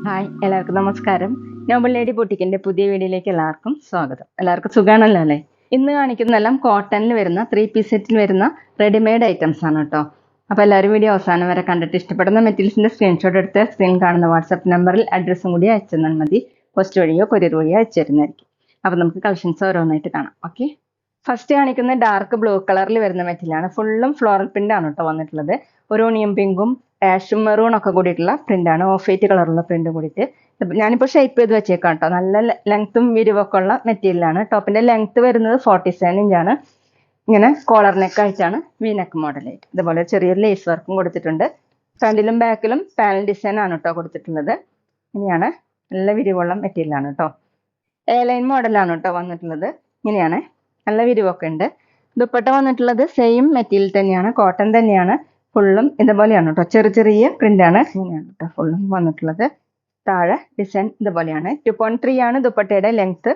Hi, എല്ലാവർക്കും നമസ്കാരം. Nobel lady ബുട്ടിക്കിന്റെ പുതിയ വീഡിയോയിലേക്ക് എല്ലാവർക്കും സ്വാഗതം. എല്ലാവർക്കും സുഖാണല്ലോ അല്ലേ? ഇന്ന് കാണിക്കുന്നതെല്ലാം കോട്ടണിൽ വരുന്ന 3 പീസ് സെറ്റിൽ വരുന്ന റെഡിമെയ്ഡ് ഐറ്റംസ് ആണ് കേട്ടോ. അപ്പോൾ എല്ലാവരും വീഡിയോ അവസാനം വരെ കണ്ടിട്ട് ഇഷ്ടപ്പെടുന്ന മെറ്റീരിയൽസിന്റെ സ്ക്രീൻഷോട്ട് എടുത്ത് സ്ക്രീനിൽ കാണുന്ന വാട്സാപ്പ് നമ്പറിൽ അഡ്രസ്സും കൂടി അയച്ചു തന്നാൽ മതി. പോസ്റ്റ് വഴിയോ കൊറിയർ വഴിയോ അയച്ചു തരുന്നതായിരിക്കും. അപ്പോൾ നമുക്ക് കളക്ഷൻസ് ഓരോന്നായിട്ട് കാണാം. ഓക്കെ, ഫസ്റ്റ് കാണിക്കുന്ന ഡാർക്ക് ബ്ലൂ കളറിൽ വരുന്ന മെറ്റീരിയലാണ്. ഫുള്ളും ഫ്ലോറൽ പ്രിന്റ് ആണ് കേട്ടോ വന്നിട്ടുള്ളത്. ഒരു ഓണിയൻ പിങ്കും ആഷും മെറൂൺ ഒക്കെ കൂടിയിട്ടുള്ള പ്രിന്റാണ്. ഓഫ് വൈറ്റ് കളറുള്ള പ്രിന്റ് കൂടിയിട്ട് ഞാനിപ്പോൾ ഷേപ്പ് ചെയ്ത് വെച്ചേക്കാം കേട്ടോ. നല്ല ലെങ്ത്തും വിരിവൊക്കെ ഉള്ള മെറ്റീരിയലാണ്. ടോപ്പിന്റെ ലെങ്ത്ത് വരുന്നത് 47 ഇഞ്ചാണ്. ഇങ്ങനെ കോളർ നെക്ക് ആയിട്ടാണ് വി നെക്ക് മോഡലായിട്ട്. ഇതുപോലെ ചെറിയൊരു ലേസ് വർക്കും കൊടുത്തിട്ടുണ്ട്. ഫ്രണ്ടിലും ബാക്കിലും പാനൽ ഡിസൈൻ ആണ് കേട്ടോ കൊടുത്തിട്ടുള്ളത്. ഇങ്ങനെയാണ്, നല്ല വിരിവുള്ള മെറ്റീരിയലാണ് കേട്ടോ. എ ലൈൻ മോഡലാണ് കേട്ടോ വന്നിട്ടുള്ളത്. ഇങ്ങനെയാണ്, നല്ല വിരിവൊക്കെ ഉണ്ട്. ദുപ്പട്ട വന്നിട്ടുള്ളത് സെയിം മെറ്റീരിയൽ തന്നെയാണ്, കോട്ടൺ തന്നെയാണ്. ഫുള്ളും ഇതുപോലെയാണ് കേട്ടോ, ചെറിയ ചെറിയ പ്രിന്റാണ്. ഇങ്ങനെയാണ് കേട്ടോ ഫുള്ളും വന്നിട്ടുള്ളത്. താഴെ ഡിസൈൻ ഇതുപോലെയാണ്. 2.3 ആണ് ദുപ്പട്ടയുടെ ലെങ്ത്.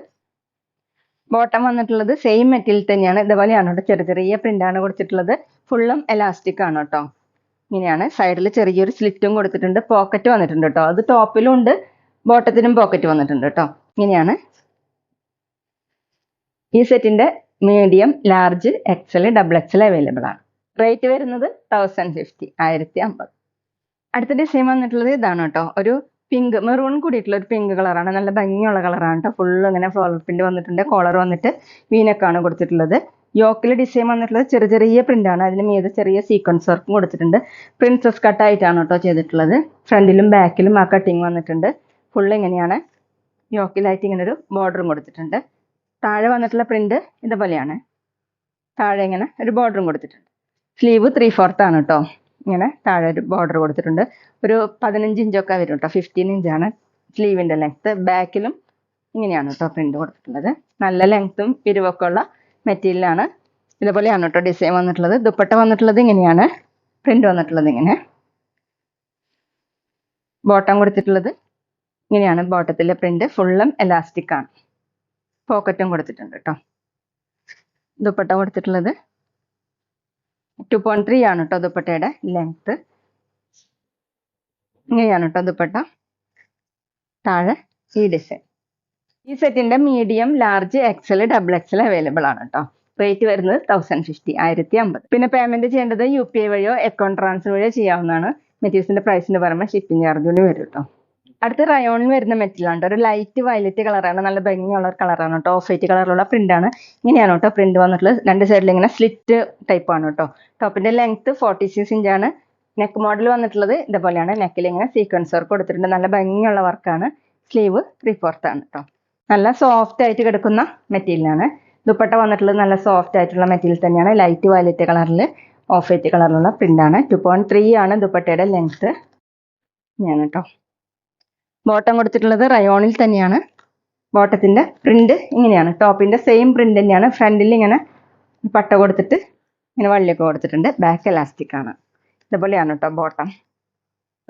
ബോട്ടം വന്നിട്ടുള്ളത് സെയിം മെറ്റീരിയൽ തന്നെയാണ്. ഇതുപോലെയാണ് കേട്ടോ, ചെറിയ ചെറിയ പ്രിന്റാണ് കൊടുത്തിട്ടുള്ളത്. ഫുള്ളും എലാസ്റ്റിക് ആണ് കേട്ടോ. ഇങ്ങനെയാണ്, സൈഡിൽ ചെറിയൊരു സ്ലിറ്റും കൊടുത്തിട്ടുണ്ട്. പോക്കറ്റ് വന്നിട്ടുണ്ട് കേട്ടോ. അത് ടോപ്പിലും ഉണ്ട്, ബോട്ടത്തിനും പോക്കറ്റ് വന്നിട്ടുണ്ട് കേട്ടോ. ഇങ്ങനെയാണ്. ഈ സെറ്റിന്റെ medium, large, XL, double XL available ആണ്. റേറ്റ് വരുന്നത് 1050, 1050. അടുത്ത ഡിസൈൻ വന്നിട്ടുള്ളത് ഇതാണ് കേട്ടോ. ഒരു പിങ്ക് മെറൂൺ കൂടിയിട്ടുള്ള ഒരു പിങ്ക് കളറാണ്. നല്ല ഭംഗിയുള്ള കളറാണ് കേട്ടോ. ഫുള്ള് ഇങ്ങനെ ഫ്ലോറൽ പ്രിന്റ് വന്നിട്ടുണ്ട്. കോളർ വന്നിട്ട് വീനക്കാണ് കൊടുത്തിട്ടുള്ളത്. യോക്കിൽ ഡിസൈൻ വന്നിട്ടുള്ളത് ചെറിയ ചെറിയ പ്രിന്റാണ്. അതിന് മീതെ ചെറിയ സീക്വൻസ് വർക്കും കൊടുത്തിട്ടുണ്ട്. പ്രിൻസസ് കട്ടായിട്ടാണ് കേട്ടോ ചെയ്തിട്ടുള്ളത്. ഫ്രണ്ടിലും ബാക്കിലും ആ കട്ടിങ് വന്നിട്ടുണ്ട്. ഫുള്ള് ഇങ്ങനെയാണ്. യോക്കിലായിട്ട് ഇങ്ങനെ ഒരു ബോർഡറും കൊടുത്തിട്ടുണ്ട്. താഴെ വന്നിട്ടുള്ള പ്രിന്റ് ഇതുപോലെയാണ്. താഴെ ഇങ്ങനെ ഒരു ബോർഡറും കൊടുത്തിട്ടുണ്ട്. സ്ലീവ് 3/4 ആണ് കേട്ടോ. ഇങ്ങനെ താഴെ ഒരു ബോർഡർ കൊടുത്തിട്ടുണ്ട്. ഒരു 15 ഇഞ്ചൊക്കെ വരും കേട്ടോ. 15 ഇഞ്ചാണ് സ്ലീവിന്റെ ലെങ്ത്ത്. ബാക്കിലും ഇങ്ങനെയാണ് കേട്ടോ പ്രിന്റ് കൊടുത്തിട്ടുള്ളത്. നല്ല ലെങ്ത്തും പിരിവൊക്കെ ഉള്ള മെറ്റീരിയലാണ്. ഇതുപോലെയാണ് കേട്ടോ ഡിസൈൻ വന്നിട്ടുള്ളത്. ദുപ്പട്ട വന്നിട്ടുള്ളത് ഇങ്ങനെയാണ്. പ്രിന്റ് വന്നിട്ടുള്ളത് ഇങ്ങനെ. ബോട്ടം കൊടുത്തിട്ടുള്ളത് ഇങ്ങനെയാണ്. ബോട്ടത്തിലെ പ്രിന്റ് ഫുള്ളും എലാസ്റ്റിക് ആണ്. പോക്കറ്റും കൊടുത്തിട്ടുണ്ട് കേട്ടോ. ദുപ്പട്ട കൊടുത്തിട്ടുള്ളത് 2.3 ആണ് കേട്ടോ ദുപ്പട്ടയുടെ ലെങ്ത്ത്. ഇങ്ങനെയാണ് കേട്ടോ ദുപ്പട്ട. താഴെ ഈ ഡിസൈൻ. ഈ സെറ്റിന്റെ medium, large, XL, double XL available ആണ് കേട്ടോ. റേറ്റ് വരുന്നത് 1050, 1050. പിന്നെ പേയ്മെന്റ് ചെയ്യേണ്ടത് UPI വഴിയോ അക്കൗണ്ട് ട്രാൻസ്ഫർ വഴിയോ ചെയ്യാവുന്നതാണ്. മെറ്റീരിയൽസിന്റെ പ്രൈസിന് പുറമെ ഷിപ്പിംഗ് ചാർജ് കൂടി വരും കേട്ടോ. അടുത്ത റയോണിൽ വരുന്ന മെറ്റീരിയലാണ്. ഒരു ലൈറ്റ് വയലറ്റ് കളറാണ്. നല്ല ഭംഗിയുള്ള ഒരു കളറാണ് കേട്ടോ. ഓഫ് വൈറ്റ് കളറിലുള്ള പ്രിന്റാണ്. ഇങ്ങനെയാണ് കേട്ടോ പ്രിന്റ് വന്നിട്ടുള്ളത്. രണ്ട് സൈഡിൽ ഇങ്ങനെ സ്ലിറ്റ് ടൈപ്പ് ആണ് കേട്ടോ. ടോപ്പിന്റെ ലെങ്ത് 46 ഇഞ്ചാണ്. നെക്ക് മോഡൽ വന്നിട്ടുള്ളത് ഇതുപോലെയാണ്. നെക്കിൽ ഇങ്ങനെ സീക്വൻസ് വർക്ക് കൊടുത്തിട്ടുണ്ട്. നല്ല ഭംഗിയുള്ള വർക്കാണ്. സ്ലീവ് 3/4 ആണ് കേട്ടോ. നല്ല സോഫ്റ്റ് ആയിട്ട് കിടക്കുന്ന മെറ്റീരിയലാണ്. ദുപ്പട്ട വന്നിട്ടുള്ളത് നല്ല സോഫ്റ്റ് ആയിട്ടുള്ള മെറ്റീരിയൽ തന്നെയാണ്. ലൈറ്റ് വയലറ്റ് കളറിൽ ഓഫ് വൈറ്റ് കളറിലുള്ള പ്രിന്റാണ്. 2.3 ആണ് ദുപ്പട്ടയുടെ ലെങ്ത്. ഇങ്ങനെയാണ് കേട്ടോ. ബോട്ടം കൊടുത്തിട്ടുള്ളത് റയോണിൽ തന്നെയാണ്. ബോട്ടത്തിന്റെ പ്രിന്റ് ഇങ്ങനെയാണ്. ടോപ്പിന്റെ സെയിം പ്രിന്റ് തന്നെയാണ്. ഫ്രണ്ടിൽ ഇങ്ങനെ പട്ട കൊടുത്തിട്ട് ഇങ്ങനെ വള്ളിയൊക്കെ കൊടുത്തിട്ടുണ്ട്. ബാക്ക് എലാസ്റ്റിക് ആണ്. ഇതുപോലെയാണ് കേട്ടോ ബോട്ടം.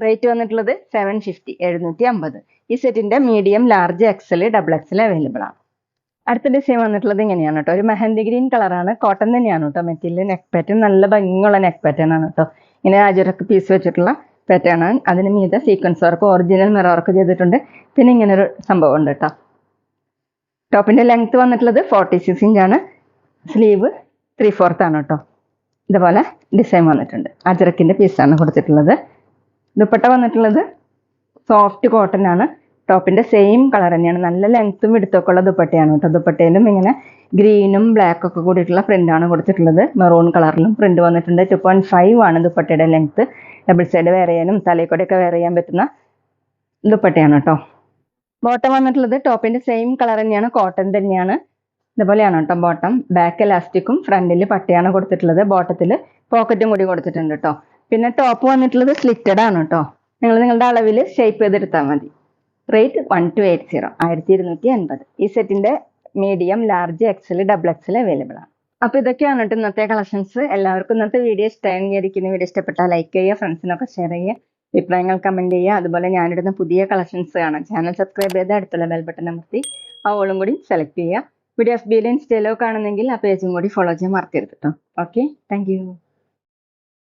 റേറ്റ് വന്നിട്ടുള്ളത് 750, 750. ഈ സെറ്റിന്റെ medium, large, XL, double XL available ആണ്. അടുത്ത ഡിസൈൻ വന്നിട്ടുള്ളത് ഇങ്ങനെയാണ് കേട്ടോ. ഒരു മെഹന്തി ഗ്രീൻ കളറാണ്. കോട്ടൺ തന്നെയാണ് കേട്ടോ മെറ്റീരിയൽ. നെക്ക് പാറ്റേൺ നല്ല ഭംഗിയുള്ള നെക്ക് പാറ്റേൺ ആണ് കേട്ടോ. ഇങ്ങനെ അജറക്ക് പീസ് വെച്ചിട്ടുള്ള പാറ്റേൺ ആണ്. അതിന് മീതെ sequence work, original mirror work ചെയ്തിട്ടുണ്ട്. പിന്നെ ഇങ്ങനെ ഒരു സംഭവം ഉണ്ട് കേട്ടോ. ടോപ്പിന്റെ ലെങ്ത് വന്നിട്ടുള്ളത് 46 ഇഞ്ചാണ്. സ്ലീവ് 3/4 ആണ് കേട്ടോ. ഇതുപോലെ ഡിസൈൻ വന്നിട്ടുണ്ട്. അജറക്കിന്റെ പീസാണ് കൊടുത്തിട്ടുള്ളത്. ദുപ്പട്ട വന്നിട്ടുള്ളത് സോഫ്റ്റ് കോട്ടൺ ആണ്. ടോപ്പിന്റെ സെയിം കളർ തന്നെയാണ്. നല്ല ലെങ്ത്തും വിടുത്തൊക്കെ ഉള്ള ദുപ്പട്ടയാണ് കേട്ടോ. ദുപ്പട്ടയിലും ഇങ്ങനെ ഗ്രീനും ബ്ലാക്ക് ഒക്കെ കൂടിയിട്ടുള്ള പ്രിന്റ് ആണ് കൊടുത്തിട്ടുള്ളത്. മെറൂൺ കളറിലും പ്രിന്റ് വന്നിട്ടുണ്ട്. 2.5 ആണ് ദുപ്പട്ടയുടെ ലെങ്ത്ത്. ഡബിൾ സൈഡ് വെയർ ചെയ്യാനും തലയിക്കൂടെയൊക്കെ വെയർ ചെയ്യാൻ പറ്റുന്ന ദുപ്പട്ടയാണ് കേട്ടോ. ബോട്ടം വന്നിട്ടുള്ളത് ടോപ്പിന്റെ സെയിം കളർ തന്നെയാണ്, കോട്ടൺ തന്നെയാണ്. ഇതുപോലെയാണ് കേട്ടോ ബോട്ടം. ബാക്ക് എലാസ്റ്റിക്കും ഫ്രണ്ടിൽ പട്ടയാണ് കൊടുത്തിട്ടുള്ളത്. ബോട്ടത്തിൽ പോക്കറ്റും കൂടി കൊടുത്തിട്ടുണ്ട് കേട്ടോ. പിന്നെ ടോപ്പ് വന്നിട്ടുള്ളത് സ്ലിറ്റഡ് ആണ് കേട്ടോ. നിങ്ങൾ നിങ്ങളുടെ അളവിൽ ഷേപ്പ് ചെയ്തെടുത്താൽ മതി. റേറ്റ് 1280, 1250. ഈ സെറ്റിന്റെ medium, large, XL, double XL available ആണ്. അപ്പോൾ ഇതൊക്കെയാണ് കേട്ടോ ഇന്നത്തെ കളക്ഷൻസ്. എല്ലാവർക്കും ഇന്നത്തെ വീഡിയോ ഇഷ്ടമായിരിക്കുന്ന വീഡിയോ ഇഷ്ടപ്പെട്ടാൽ ലൈക്ക് ചെയ്യുക, ഫ്രണ്ട്സിനൊക്കെ ഷെയർ ചെയ്യുക, അഭിപ്രായങ്ങൾ കമന്റ് ചെയ്യുക. അതുപോലെ ഞാനിടുന്ന പുതിയ കളക്ഷൻസ് കാണാം. ചാനൽ സബ്സ്ക്രൈബ് ചെയ്ത് അടുത്തുള്ള ബെൽ ബട്ടൺ അമർത്തി ആ ഓളും കൂടി സെലക്ട് ചെയ്യുക. വീഡിയോ FB-യിലും ഇൻസ്റ്റയിലോ കാണുന്നെങ്കിൽ ആ പേജും കൂടി ഫോളോ ചെയ്യാൻ മറക്കരുത് കേട്ടോ. Okay, thank you.